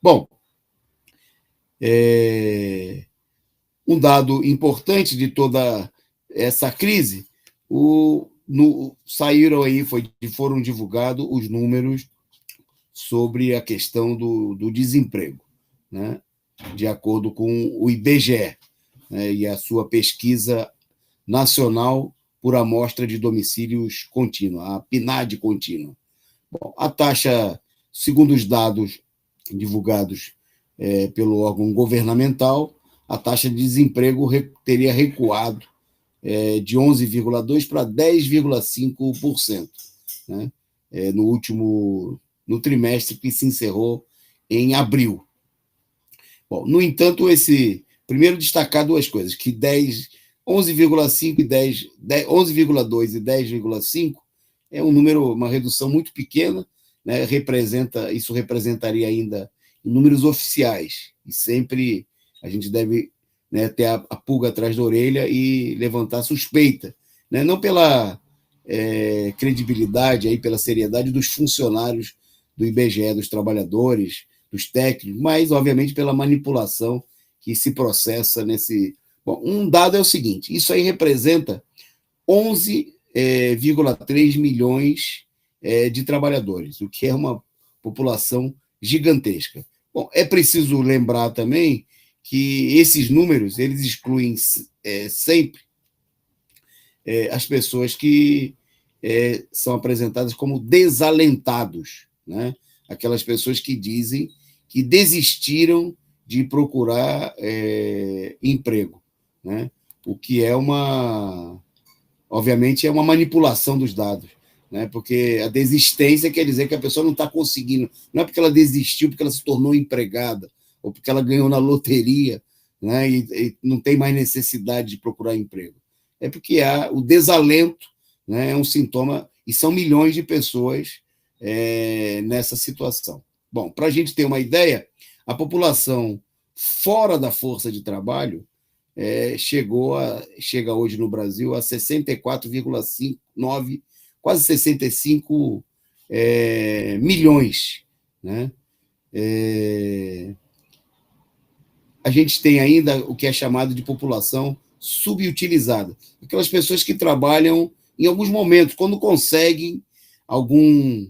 Bom, um dado importante de toda essa crise, saíram aí, foram divulgados os números sobre a questão do desemprego, né? De acordo com o IBGE, né? E a sua pesquisa nacional por amostra de domicílios contínua, a PNAD contínua. Bom, a taxa, segundo os dados divulgados pelo órgão governamental, a taxa de desemprego teria recuado de 11,2% para 10,5%, né? No trimestre que se encerrou em abril. Bom, no entanto, primeiro destacar duas coisas, que 11,5 e 11,2 e 10,5 é um número, uma redução muito pequena, né? Isso representaria ainda em números oficiais, e sempre a gente deve, né, ter a pulga atrás da orelha e levantar suspeita, né? Não pela credibilidade, aí, pela seriedade dos funcionários do IBGE, dos trabalhadores, dos técnicos, mas, obviamente, pela manipulação que se processa nesse... Bom, um dado é o seguinte, isso aí representa 11,3 milhões de trabalhadores, o que é uma população gigantesca. Bom, é preciso lembrar também que esses números, eles excluem sempre as pessoas que são apresentadas como desalentados, né? Aquelas pessoas que dizem que desistiram de procurar emprego, né? O que obviamente, é uma manipulação dos dados, né? Porque a desistência quer dizer que a pessoa não está conseguindo, não é porque ela desistiu, porque ela se tornou empregada, ou porque ela ganhou na loteria, né? E não tem mais necessidade de procurar emprego. É porque há o desalento, né? É um sintoma, e são milhões de pessoas nessa situação. Bom, para a gente ter uma ideia, a população fora da força de trabalho chega hoje no Brasil a 64,59, quase 65 milhões, né? A gente tem ainda o que é chamado de população subutilizada, aquelas pessoas que trabalham em alguns momentos, quando conseguem algum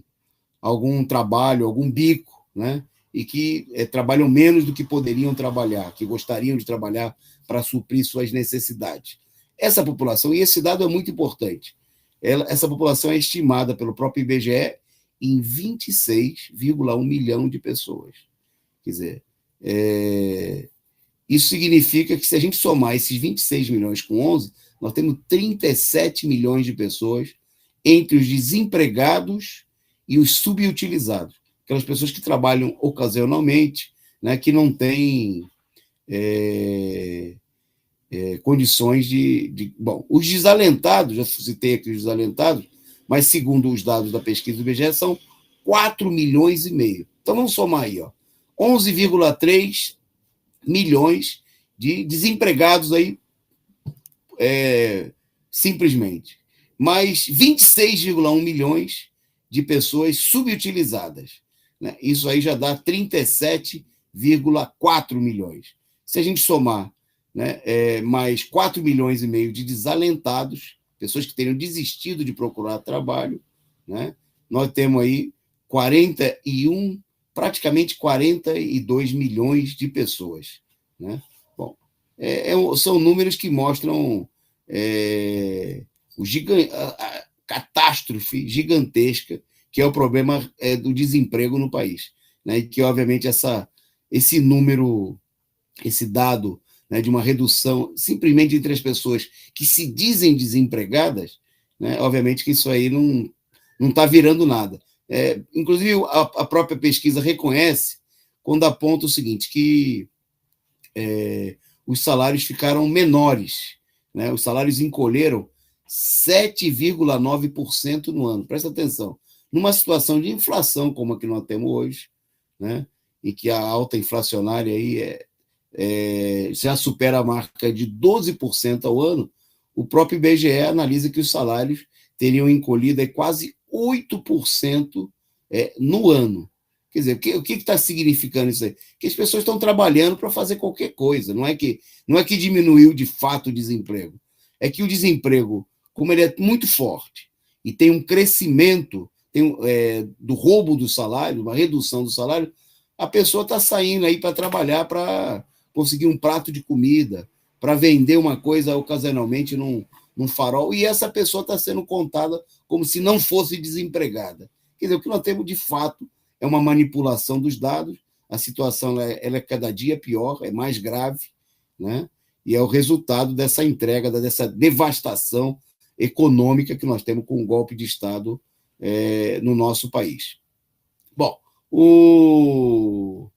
trabalho, algum bico, né? E que trabalham menos do que poderiam trabalhar, que gostariam de trabalhar para suprir suas necessidades. Essa população, e esse dado é muito importante, essa população é estimada pelo próprio IBGE em 26,1 milhão de pessoas. Quer dizer, isso significa que, se a gente somar esses 26 milhões com 11, nós temos 37 milhões de pessoas entre os desempregados e os subutilizados, aquelas pessoas que trabalham ocasionalmente, né, que não têm condições Bom, os desalentados, já citei aqui os desalentados, mas, segundo os dados da pesquisa do IBGE, são 4 milhões e meio. Então, vamos somar aí, 11,3 milhões de desempregados aí, simplesmente, mais 26,1 milhões de pessoas subutilizadas, né? Isso aí já dá 37,4 milhões. Se a gente somar, né, mais 4 milhões e meio de desalentados, pessoas que teriam desistido de procurar trabalho, né, nós temos aí praticamente 42 milhões de pessoas, né? Bom, são números que mostram a catástrofe gigantesca que é o problema do desemprego no país, né? E que, obviamente, esse número, esse dado, né, de uma redução simplesmente entre as pessoas que se dizem desempregadas, né, obviamente que isso aí não está virando nada. Inclusive, a própria pesquisa reconhece quando aponta o seguinte, que os salários ficaram menores, né? Os salários encolheram 7,9% no ano. Presta atenção. Numa situação de inflação como a que nós temos hoje, né, em que a alta inflacionária aí já supera a marca de 12% ao ano, o próprio IBGE analisa que os salários teriam encolhido quase 8% no ano. Quer dizer, o que está significando isso aí? Que as pessoas estão trabalhando para fazer qualquer coisa, não é que diminuiu de fato o desemprego, é que o desemprego, como ele é muito forte e tem um crescimento do roubo do salário, uma redução do salário, a pessoa está saindo aí para trabalhar, para conseguir um prato de comida, para vender uma coisa ocasionalmente num farol, e essa pessoa está sendo contada como se não fosse desempregada. Quer dizer, o que nós temos de fato é uma manipulação dos dados, a situação ela é cada dia pior, é mais grave, né? E é o resultado dessa entrega, dessa devastação econômica que nós temos com o golpe de Estado no nosso país. Bom, o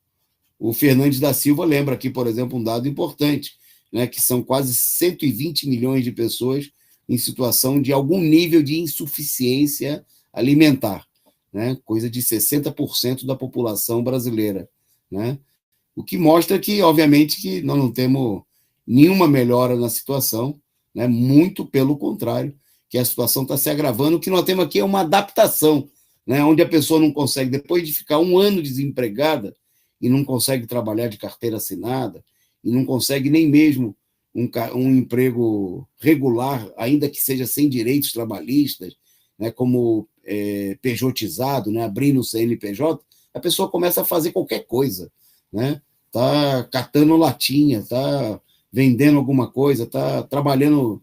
Fernandes da Silva lembra aqui, por exemplo, um dado importante, né, que são quase 120 milhões de pessoas em situação de algum nível de insuficiência alimentar, né, coisa de 60% da população brasileira, né, o que mostra que, obviamente, que nós não temos nenhuma melhora na situação, né, muito pelo contrário, que a situação está se agravando. O que nós temos aqui é uma adaptação, né, onde a pessoa não consegue, depois de ficar um ano desempregada, e não consegue trabalhar de carteira assinada, e não consegue nem mesmo um emprego regular, ainda que seja sem direitos trabalhistas, né, como pejotizado, né, abrindo o CNPJ, a pessoa começa a fazer qualquer coisa, né? Tá catando latinha, tá vendendo alguma coisa, tá trabalhando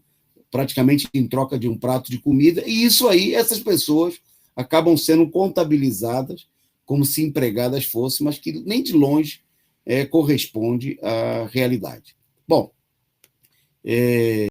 praticamente em troca de um prato de comida, e isso aí, essas pessoas acabam sendo contabilizadas como se empregadas fossem, mas que nem de longe corresponde à realidade. Bom,